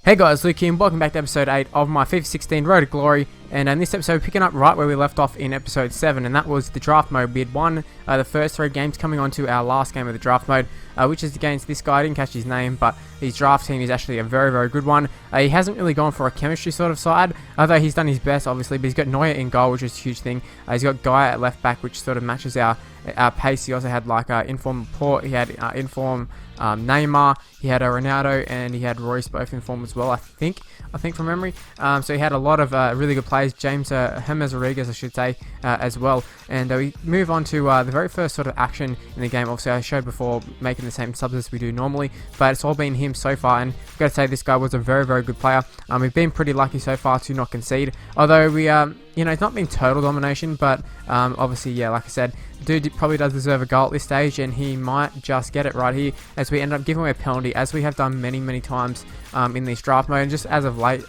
Hey guys, Luke here and welcome back to episode 8 of my FIFA 16 Road to Glory, and in this episode we're picking up right where we left off in episode 7, and that was the draft mode. We had won the first 3 games, coming on to our last game of the draft mode, which is against this guy. I didn't catch his name, but his draft team is actually a very, very good one. He hasn't really gone for a chemistry sort of side, although he's done his best obviously, but he's got Neuer in goal, which is a huge thing. He's got Guy at left back, which sort of matches our pace. He also had like inform Port, he had inform Neymar, he had Ronaldo, and he had Royce both in form as well, I think from memory. So he had a lot of really good players, James Rodriguez I should say, as well. And we move on to the very first sort of action in the game. Obviously I showed before making the same subs as we do normally, but it's all been him so far, and I've got to say this guy was a very, very good player. We've been pretty lucky so far to not concede, although we it's not been total domination, but obviously, yeah, like I said, dude probably does deserve a goal at this stage, and he might just get it right here as we end up giving away a penalty, as we have done many, many times in this draft mode, and just as of late,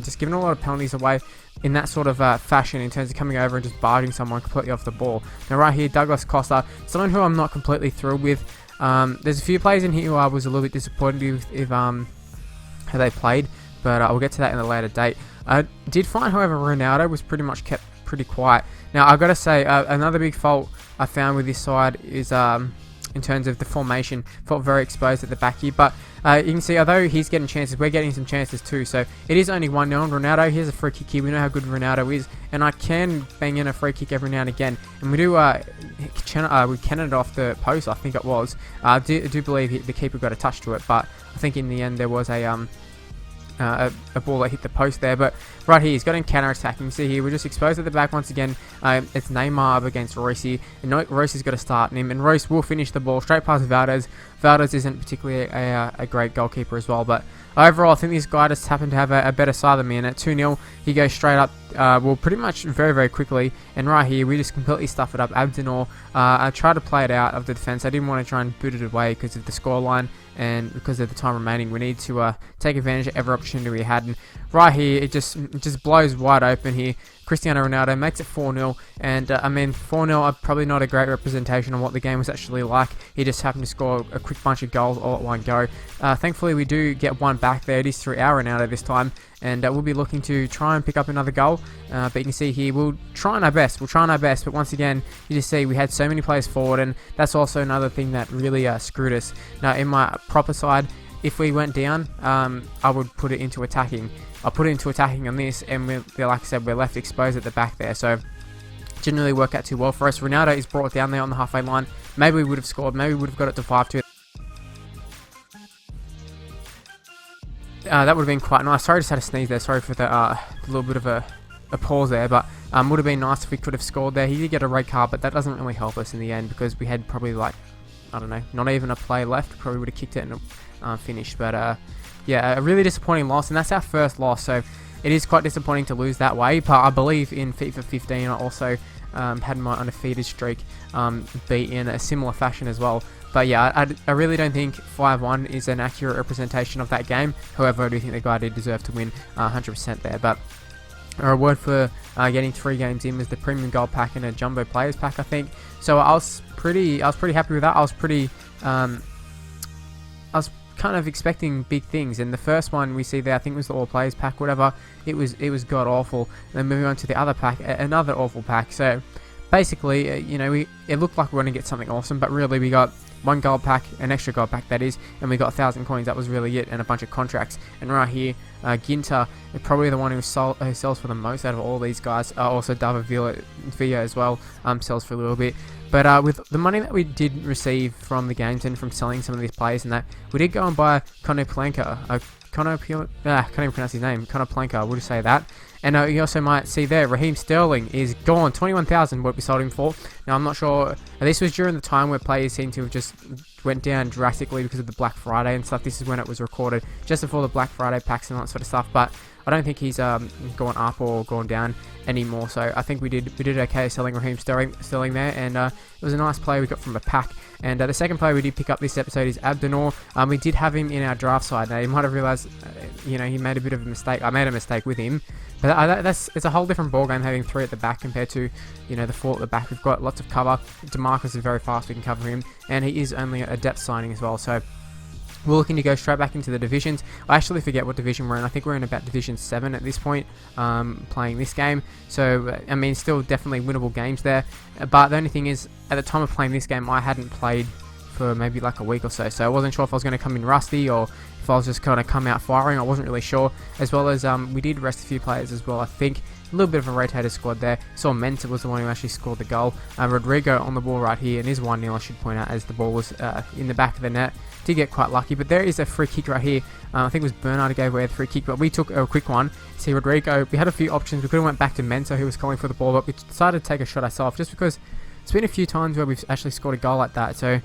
just giving a lot of penalties away in that sort of fashion, in terms of coming over and just barging someone completely off the ball. Now right here, Douglas Costa, someone who I'm not completely thrilled with. There's a few players in here who I was a little bit disappointed with how they played, but I'll get to that in a later date. I did find, however, Ronaldo was pretty much kept pretty quiet. Now, I've got to say, another big fault I found with this side is in terms of the formation. Felt very exposed at the back here, but you can see, although he's getting chances, we're getting some chances too. So it is only 1-0 on Ronaldo. Here's a free kick here. We know how good Ronaldo is, and I can bang in a free kick every now and again. And we do we cannon it off the post, I think it was. I do believe the keeper got a touch to it, but I think in the end there was a ball that hit the post there. But right here, he's got him counter-attacking. See here, we're just exposed at the back once again. It's Neymar up against Royce, and Royce has got to start him, and Royce will finish the ball straight past Valdez. Valdez isn't particularly a great goalkeeper as well, but overall I think this guy just happened to have a better side than me, and at 2-0 he goes straight up, well, pretty much very, very quickly. And right here we just completely stuff it up. Abdenor, I tried to play it out of the defense. I didn't want to try and boot it away because of the scoreline and because of the time remaining. We need to take advantage of every opportunity we had, and right here it just blows wide open here. Cristiano Ronaldo makes it 4-0, and I mean 4-0 probably not a great representation on what the game was actually like. He just happened to score a quick bunch of goals all at one go. Thankfully we do get one back there. It is through our Ronaldo this time, and we'll be looking to try and pick up another goal. But you can see here, we'll try our best, but once again you just see we had so many players forward, and that's also another thing that really screwed us. Now in my proper side, if we went down, I would put it into attacking. I'll put it into attacking on this, and like I said, we're left exposed at the back there, so didn't really work out too well for us. Ronaldo is brought down there on the halfway line. Maybe we would have scored, maybe we would have got it to 5-2. That would have been quite nice. Sorry, I just had to sneeze there. Sorry for the little bit of a pause there, but would have been nice if we could have scored there. He did get a red card, but that doesn't really help us in the end, because we had probably, like, I don't know, not even a play left. Probably would have kicked it and finished, but yeah, a really disappointing loss, and that's our first loss, so it is quite disappointing to lose that way. But I believe in FIFA 15 I also had my undefeated streak be in a similar fashion as well. But yeah, I really don't think 5-1 is an accurate representation of that game. However, I do think the guy did deserve to win 100% there. But a reward for getting 3 games in was the premium gold pack and a jumbo players pack, I think. So I was pretty happy with that. I was kind of expecting big things, and the first one we see there, I think, was the all players pack, whatever. It was god awful. And then moving on to the other pack, another awful pack. So basically, it looked like we were going to get something awesome, but really we got 1 gold pack, an extra gold pack that is, and we got 1,000 coins. That was really it, and a bunch of contracts. And right here, Ginter is probably the one who sells for the most out of all these guys. Also David Villa as well sells for a little bit. But with the money that we did receive from the games and from selling some of these players and that, we did go and buy Conor can't even pronounce his name. Conor Planka, we'll just say that. And you also might see there, Raheem Sterling is gone. 21,000 what we sold him for. Now I'm not sure, this was during the time where players seem to have just went down drastically because of the Black Friday and stuff. This is when it was recorded, just before the Black Friday packs and all that sort of stuff. But I don't think he's gone up or gone down anymore. So I think we did okay selling Raheem Sterling there, and it was a nice player we got from a pack. And the second player we did pick up this episode is Abdenor. We did have him in our draft side. Now you might have realised, he made a bit of a mistake. I made a mistake with him, but it's a whole different ballgame having 3 at the back compared to the 4 at the back. We've got lots of cover. DeMarcus is very fast. We can cover him, and he is only a depth signing as well. So we're looking to go straight back into the divisions. I actually forget what division we're in. I think we're in about Division 7 at this point, playing this game. So, I mean, still definitely winnable games there. But the only thing is, at the time of playing this game, I hadn't played for maybe like a week or so. So I wasn't sure if I was going to come in rusty or if I was just kind of come out firing. I wasn't really sure. As well as we did rest a few players as well, I think. A little bit of a rotated squad there. Saw Mensah was the one who actually scored the goal. Rodrigo on the ball right here, and is 1-0, I should point out, as the ball was in the back of the net. Did get quite lucky, but there is a free kick right here. I think it was Bernard who gave away the free kick, but we took a quick one. See Rodrigo, we had a few options. We could have went back to Mensah, who was calling for the ball, but we decided to take a shot ourselves, just because it's been a few times where we've actually scored a goal like that. So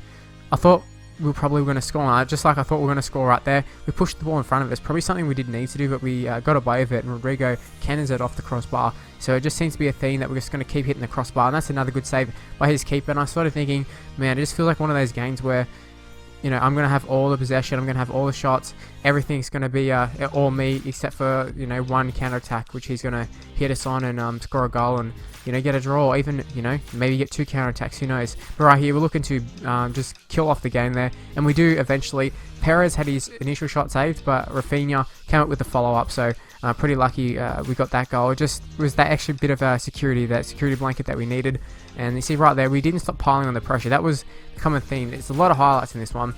I thought we were probably going to score, just like I thought we were going to score right there. We pushed the ball in front of us, probably something we didn't need to do, but we got away with it, and Rodrigo cannons it off the crossbar. So it just seems to be a theme that we're just going to keep hitting the crossbar, and that's another good save by his keeper. And I started thinking, man, it just feels like one of those games where, you know, I'm going to have all the possession, I'm going to have all the shots, everything's going to be all me, except for, you know, one counter-attack, which he's going to hit us on and score a goal and, you know, get a draw, or even, you know, maybe get 2 counter-attacks, who knows. But right here, we're looking to just kill off the game there, and we do eventually. Perez had his initial shot saved, but Rafinha came up with the follow-up, so pretty lucky we got that goal. It just was that extra bit of security, that security blanket that we needed. And you see right there, we didn't stop piling on the pressure. That was the common theme. It's a lot of highlights in this one,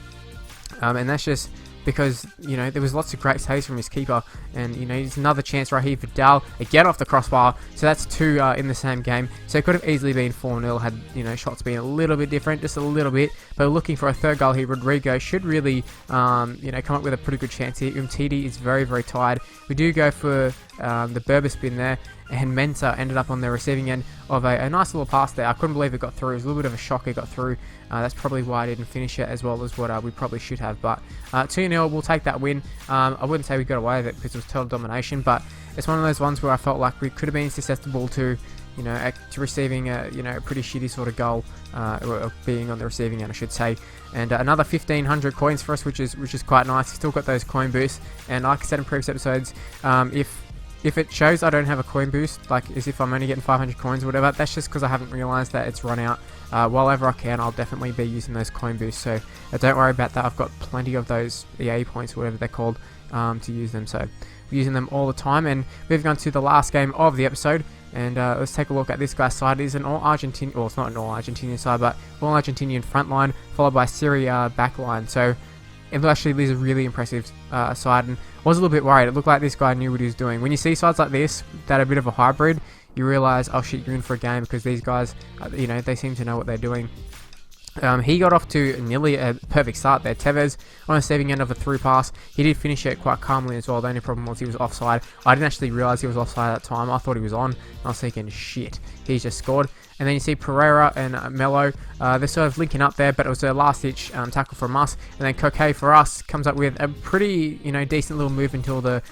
and that's just because, you know, there was lots of great saves from his keeper. And, you know, it's another chance right here for Dal, again off the crossbar. So that's 2 in the same game. So it could have easily been 4-0 had, you know, shots been a little bit different, just a little bit. But we're looking for a third goal here. Rodrigo should really, you know, come up with a pretty good chance here. Umtiti is very, very tired. We do go for the Berber spin there, and Mensah ended up on the receiving end of a nice little pass there. I couldn't believe it got through. It was a little bit of a shock it got through. That's probably why I didn't finish it as well as what we probably should have. But 2-0, we'll take that win. I wouldn't say we got away with it because it was total domination, but it's one of those ones where I felt like we could have been susceptible to, you know, to receiving a, you know, a pretty shitty sort of goal, or being on the receiving end, I should say. And another 1,500 coins for us, which is quite nice. Still got those coin boosts, and like I said in previous episodes, if it shows I don't have a coin boost, like as if I'm only getting 500 coins or whatever, that's just because I haven't realised that it's run out. While ever I can, I'll definitely be using those coin boosts, so don't worry about that. I've got plenty of those EA points, whatever they're called, to use them, so we're using them all the time. And moving on to the last game of the episode, and let's take a look at this guy's side. It is an all-Argentinian, well, it's not an all-Argentinian side, but all-Argentinian front line, followed by Syria back line. So it actually is a really impressive side, and I was a little bit worried. It looked like this guy knew what he was doing. When you see sides like this that are a bit of a hybrid, you realise, oh shit, you're in for a game, because these guys, you know, they seem to know what they're doing. He got off to nearly a perfect start there. Tevez on the receiving end of a through pass. He did finish it quite calmly as well. The only problem was he was offside. I didn't actually realise he was offside at that time. I thought he was on. I was thinking, shit, he's just scored. And then you see Pereira and Melo, they're sort of linking up there, but it was a last-ditch tackle from us. And then Koke for us comes up with a pretty, you know, decent little move until the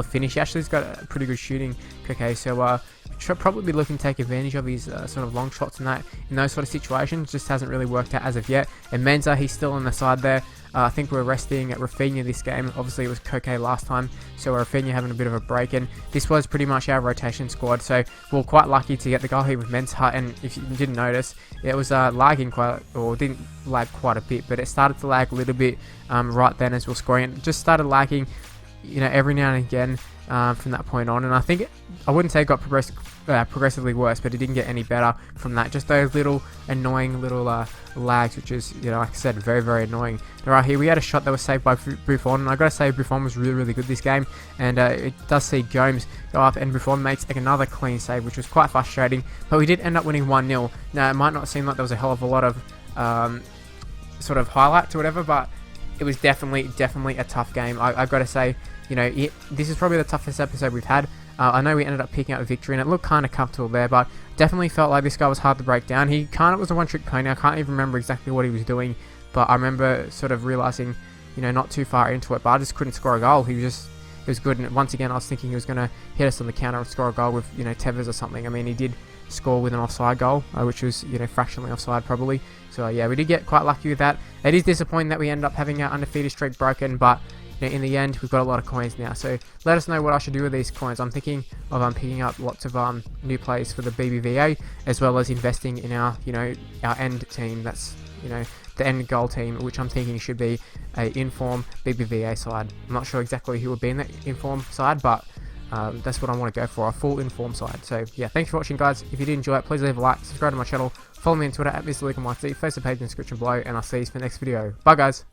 finish. He actually has got a pretty good shooting, Koke. So should probably be looking to take advantage of his sort of long shots in those sort of situations. Just hasn't really worked out as of yet. And Mensah, he's still on the side there. I think we're resting at Rafinha this game. Obviously, it was Koke last time, so Rafinha having a bit of a break. And this was pretty much our rotation squad, so we were quite lucky to get the goal here with Mensah. And if you didn't notice, it was lagging didn't lag quite a bit, but it started to lag a little bit right then as we were scoring. It just started lagging, you know, every now and again from that point on. And I think I wouldn't say it got progressively worse, but it didn't get any better from that. Just those little annoying little lags, which is, you know, like I said, very, very annoying. Right here, we had a shot that was saved by Buffon, and I gotta say, Buffon was really, really good this game. And it does see Gomes go up, and Buffon makes another clean save, which was quite frustrating. But we did end up winning 1-0. Now, it might not seem like there was a hell of a lot of sort of highlights or whatever, but it was definitely a tough game. I gotta say, you know, this is probably the toughest episode we've had. I know we ended up picking up a victory, and it looked kind of comfortable there, but definitely felt like this guy was hard to break down. He kind of was a one-trick pony. I can't even remember exactly what he was doing, but I remember sort of realising, you know, not too far into it, but I just couldn't score a goal. He was good, and once again, I was thinking he was going to hit us on the counter and score a goal with, you know, Tevez or something. I mean, he did score with an offside goal, which was, you know, fractionally offside probably. So yeah, we did get quite lucky with that. It is disappointing that we ended up having our undefeated streak broken, but in the end, we've got a lot of coins now, so let us know what I should do with these coins. I'm thinking of picking up lots of new players for the BBVA, as well as investing in our, you know, our end team. That's, you know, the end goal team, which I'm thinking should be a inform BBVA side. I'm not sure exactly who would be in that inform side, but that's what I want to go for, a full inform side. So yeah, thanks for watching, guys. If you did enjoy it, please leave a like, subscribe to my channel, follow me on Twitter at MrLuke, face the page in the description below, and I'll see you for the next video. Bye, guys.